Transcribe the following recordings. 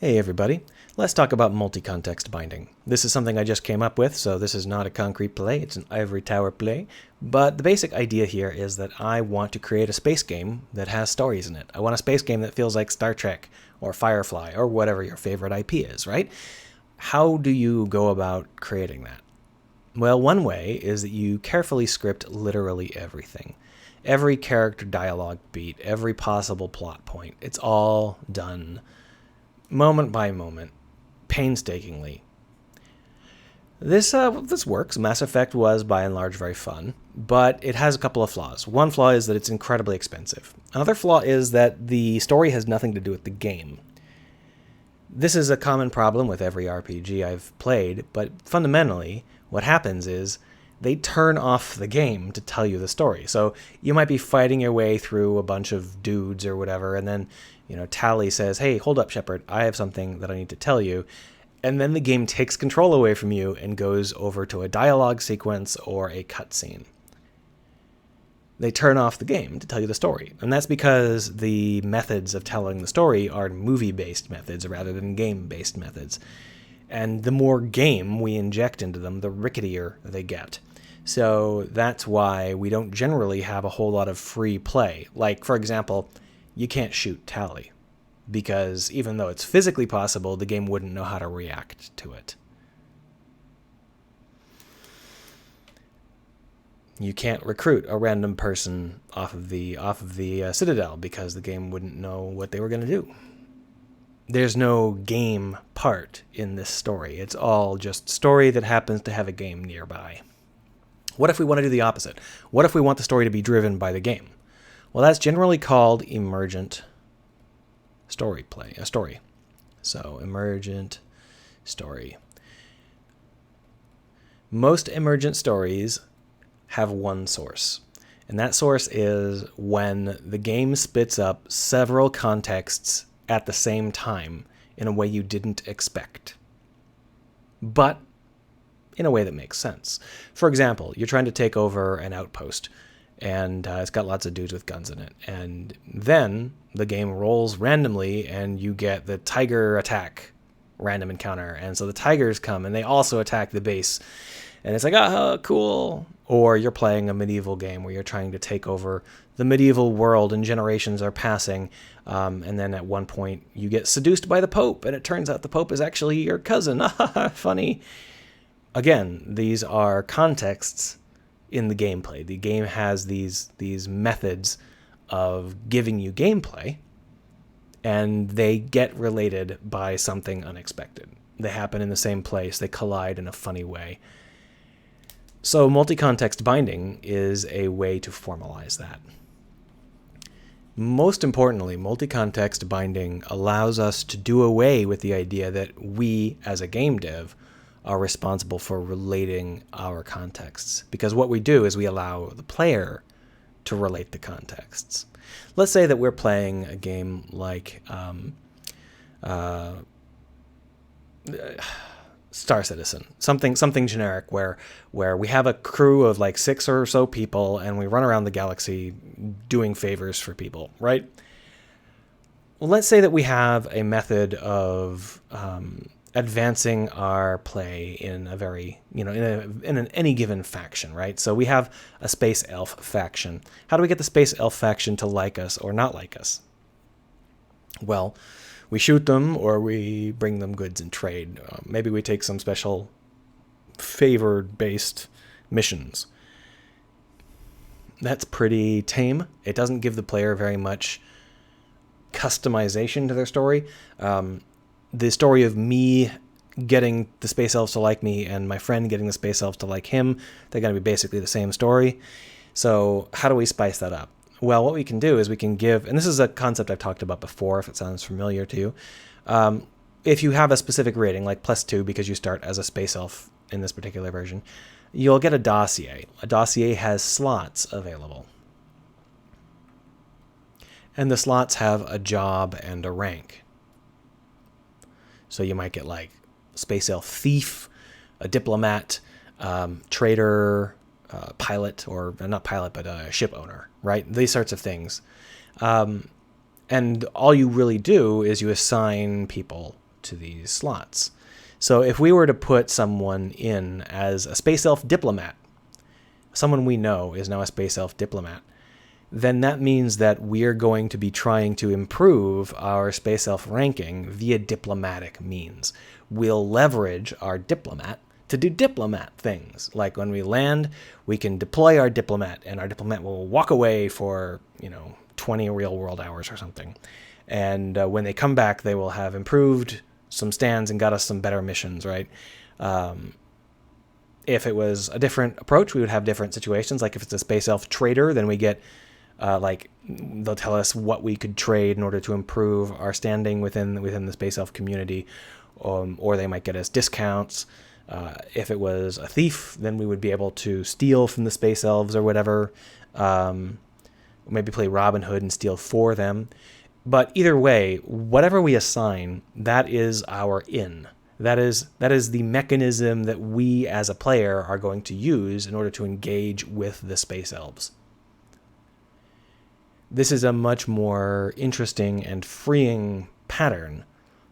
Hey everybody, let's talk about multi-context binding. This is something I just came up with, so this is not a concrete play, it's an ivory tower play. But the basic idea here is that I want to create a space game that has stories in it. I want a space game that feels like Star Trek or Firefly or whatever your favorite IP is, right? How do you go about creating that? Well, one way is that you carefully script literally everything. Every character dialogue beat, every possible plot point, it's all done moment by moment, painstakingly. This works. Mass Effect was, by and large, very fun, but it has a couple of flaws. One flaw is that it's incredibly expensive. Another flaw is that the story has nothing to do with the game. This is a common problem with every RPG I've played, but fundamentally, what happens is they turn off the game to tell you the story. So you might be fighting your way through a bunch of dudes or whatever, and then, Tally says, "Hey, hold up, Shepard, I have something that I need to tell you." And then the game takes control away from you and goes over to a dialogue sequence or a cutscene. They turn off the game to tell you the story. And that's because the methods of telling the story are movie-based methods rather than game-based methods. And the more game we inject into them, the ricketier they get. So that's why we don't generally have a whole lot of free play. Like, for example, you can't shoot Tally, because even though it's physically possible, the game wouldn't know how to react to it. You can't recruit a random person off of the Citadel, because the game wouldn't know what they were going to do. There's no game part in this story. It's all just story that happens to have a game nearby. What if we want to do the opposite? What if we want the story to be driven by the game? Well, that's generally called emergent story. So, emergent story. Most emergent stories have one source, and that source is when the game spits up several contexts at the same time in a way you didn't expect, but in a way that makes sense. For example, you're trying to take over an outpost, and it's got lots of dudes with guns in it. And then the game rolls randomly, and you get the tiger attack random encounter. And so the tigers come, and they also attack the base. And it's like, ah, cool. Or you're playing a medieval game where you're trying to take over the medieval world, and generations are passing. And then at one point, you get seduced by the Pope, and it turns out the Pope is actually your cousin. Funny. Again, these are contexts in the gameplay. The game has these methods of giving you gameplay, and they get related by something unexpected. They happen in the same place. They collide in a funny way. So multi-context binding is a way to formalize that. Most importantly, multi-context binding allows us to do away with the idea that we, as a game dev, are responsible for relating our contexts. Because what we do is we allow the player to relate the contexts. Let's say that we're playing a game like Star Citizen, something generic where we have a crew of like 6 or so people, and we run around the galaxy doing favors for people, right? Well, let's say that we have a method of advancing our play in a very, in any given faction, right? So we have a space elf faction. How do we get the space elf faction to like us or not like us? Well, we shoot them, or we bring them goods in trade. Maybe we take some special favored-based missions. That's pretty tame. It doesn't give the player very much customization to their story. The story of me getting the space elves to like me and my friend getting the space elves to like him, they're going to be basically the same story. So how do we spice that up? Well, what we can do is we can give, and this is a concept I've talked about before, if it sounds familiar to you. If you have a specific rating, like +2 because you start as a space elf in this particular version, you'll get a dossier. A dossier has slots available. And the slots have a job and a rank. So you might get like space elf thief, a diplomat, trader, pilot, or not pilot, but a ship owner, right? These sorts of things. And all you really do is you assign people to these slots. So if we were to put someone in as a space elf diplomat, someone we know is now a space elf diplomat, then that means that we're going to be trying to improve our space elf ranking via diplomatic means. We'll leverage our diplomat to do diplomat things. Like when we land, we can deploy our diplomat, and our diplomat will walk away for, 20 real world hours or something. And when they come back, they will have improved some stands and got us some better missions, right? If it was a different approach, we would have different situations. Like if it's a space elf trader, then we get they'll tell us what we could trade in order to improve our standing within the space elf community, or they might get us discounts. If it was a thief, then we would be able to steal from the space elves or whatever. Maybe play Robin Hood and steal for them. But either way, whatever we assign, that is our in. That is the mechanism that we as a player are going to use in order to engage with the space elves. This is a much more interesting and freeing pattern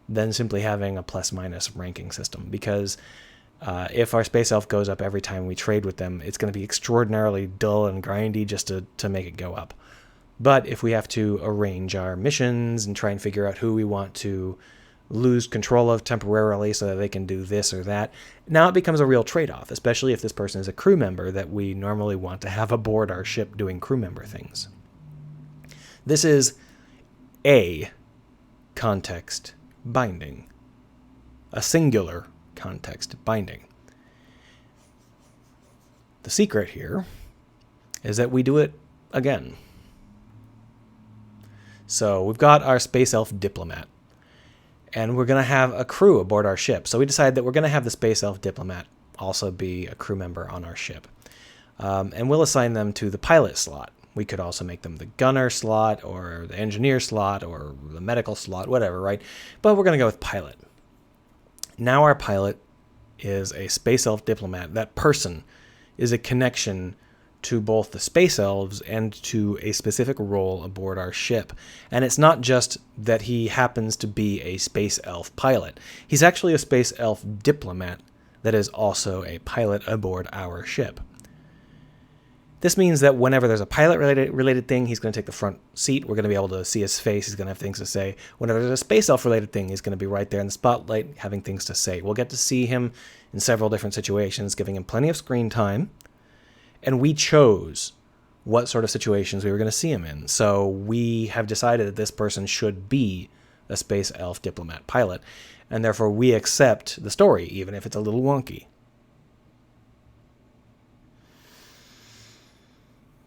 than simply having a plus-minus ranking system, because if our space elf goes up every time we trade with them, it's going to be extraordinarily dull and grindy just to make it go up. But if we have to arrange our missions and try and figure out who we want to lose control of temporarily so that they can do this or that, now it becomes a real trade-off, especially if this person is a crew member that we normally want to have aboard our ship doing crew member things. This is a context binding, a singular context binding. The secret here is that we do it again. So we've got our space elf diplomat, and we're going to have a crew aboard our ship. So we decide that we're going to have the space elf diplomat also be a crew member on our ship. And we'll assign them to the pilot slot. We could also make them the gunner slot or the engineer slot or the medical slot, whatever, right? But we're going to go with pilot. Now our pilot is a space elf diplomat. That person is a connection to both the space elves and to a specific role aboard our ship. And it's not just that he happens to be a space elf pilot. He's actually a space elf diplomat that is also a pilot aboard our ship. This means that whenever there's a pilot-related thing, he's going to take the front seat. We're going to be able to see his face. He's going to have things to say. Whenever there's a space elf-related thing, he's going to be right there in the spotlight having things to say. We'll get to see him in several different situations, giving him plenty of screen time. And we chose what sort of situations we were going to see him in. So we have decided that this person should be a space elf diplomat pilot. And therefore we accept the story, even if it's a little wonky.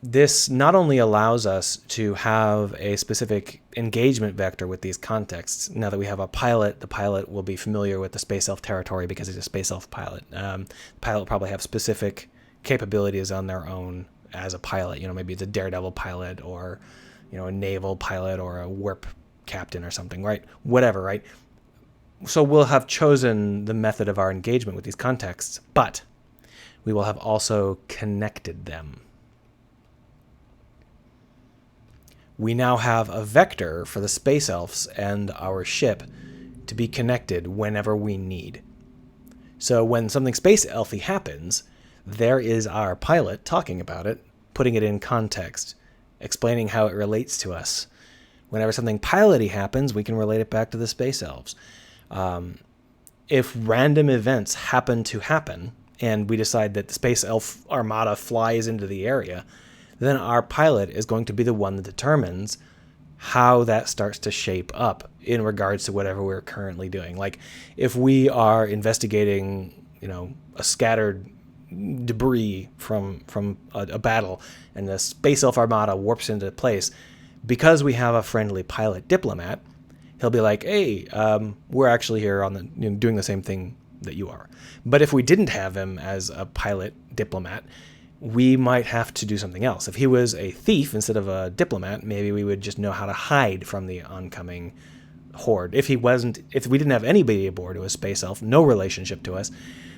This not only allows us to have a specific engagement vector with these contexts. Now that we have a pilot, the pilot will be familiar with the space elf territory because he's a space elf pilot. The pilot will probably have specific capabilities on their own as a pilot. Maybe it's a daredevil pilot or, a naval pilot or a warp captain or something, right? Whatever, right? So we'll have chosen the method of our engagement with these contexts, but we will have also connected them. We now have a vector for the space elves and our ship to be connected whenever we need. So when something space elfy happens, there is our pilot talking about it, putting it in context, explaining how it relates to us. Whenever something piloty happens, we can relate it back to the space elves. If random events happen to happen, and we decide that the space elf armada flies into the area, then our pilot is going to be the one that determines how that starts to shape up in regards to whatever we're currently doing. Like if we are investigating, a scattered debris from a battle and the space elf armada warps into place, because we have a friendly pilot diplomat, he'll be like, hey, we're actually here on doing the same thing that you are. But if we didn't have him as a pilot diplomat, we might have to do something else. If he was a thief instead of a diplomat, maybe we would just know how to hide from the oncoming horde. If we didn't have anybody aboard who was space elf, no relationship to us,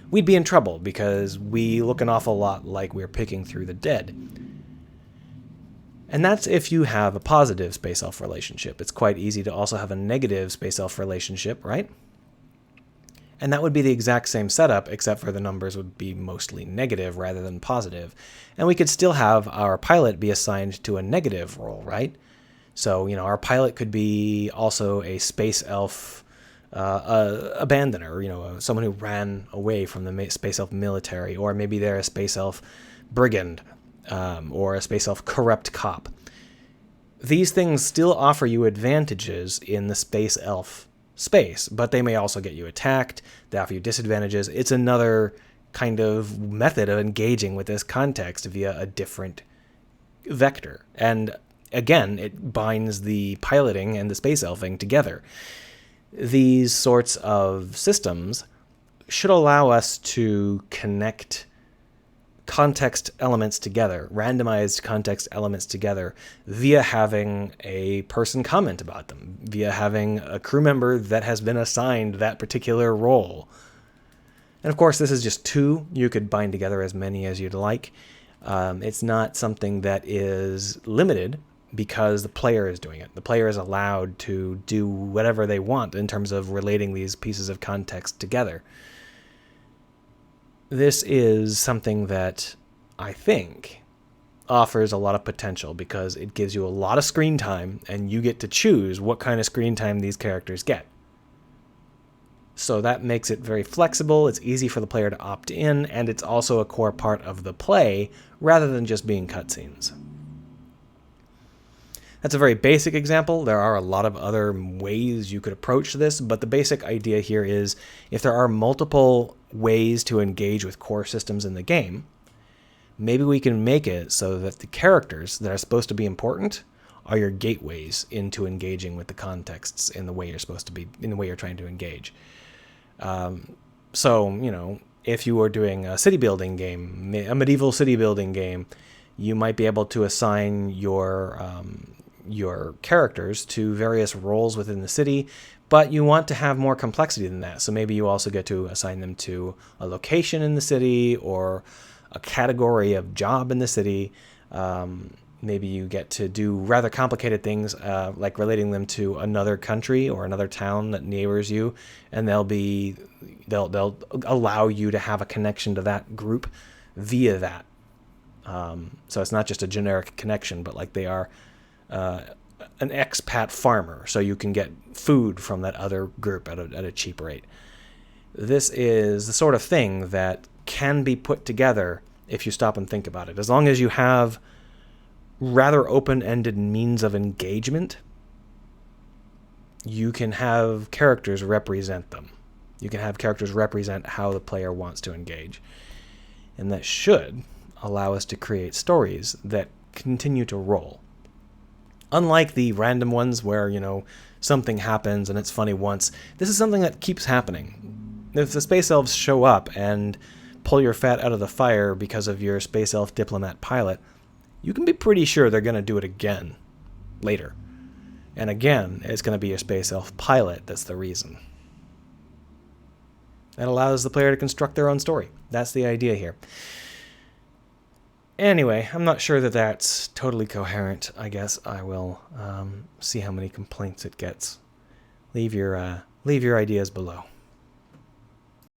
we'd be in trouble because we look an awful lot like we're picking through the dead. And that's if you have a positive space elf relationship. It's quite easy to also have a negative space elf relationship, right? And that would be the exact same setup, except for the numbers would be mostly negative rather than positive. And we could still have our pilot be assigned to a negative role, right? So, our pilot could be also a space elf abandoner, someone who ran away from the space elf military, or maybe they're a space elf brigand, or a space elf corrupt cop. These things still offer you advantages in the space elf space, but they may also get you attacked. They offer you disadvantages. It's another kind of method of engaging with this context via a different vector. And again, it binds the piloting and the space elfing together. These sorts of systems should allow us to connect context elements together, randomized context elements together, via having a person comment about them, via having a crew member that has been assigned that particular role. And of course, this is just 2. You could bind together as many as you'd like. It's not something that is limited because the player is doing it. The player is allowed to do whatever they want in terms of relating these pieces of context together. This is something that I think offers a lot of potential because it gives you a lot of screen time and you get to choose what kind of screen time these characters get. So that makes it very flexible, it's easy for the player to opt in, and it's also a core part of the play rather than just being cutscenes. That's a very basic example. There are a lot of other ways you could approach this, but the basic idea here is if there are multiple ways to engage with core systems in the game, maybe we can make it so that the characters that are supposed to be important are your gateways into engaging with the contexts in the way you're supposed to be, in the way you're trying to engage. So, if you were doing a city building game, a medieval city building game, you might be able to assign your characters to various roles within the city, but you want to have more complexity than that. So maybe you also get to assign them to a location in the city or a category of job in the city. Maybe you get to do rather complicated things, like relating them to another country or another town that neighbors you, and they'll allow you to have a connection to that group via that. So it's not just a generic connection, but like they are an expat farmer, so you can get food from that other group at a cheap rate. This is the sort of thing that can be put together if you stop and think about it. As long as you have rather open-ended means of engagement, you can have characters represent them. You can have characters represent how the player wants to engage. And that should allow us to create stories that continue to roll. Unlike the random ones where, something happens and it's funny once, this is something that keeps happening. If the space elves show up and pull your fat out of the fire because of your space elf diplomat pilot, you can be pretty sure they're going to do it again later. And again, it's going to be your space elf pilot that's the reason. That allows the player to construct their own story. That's the idea here. Anyway, I'm not sure that that's totally coherent. I guess I will see how many complaints it gets. Leave your ideas below.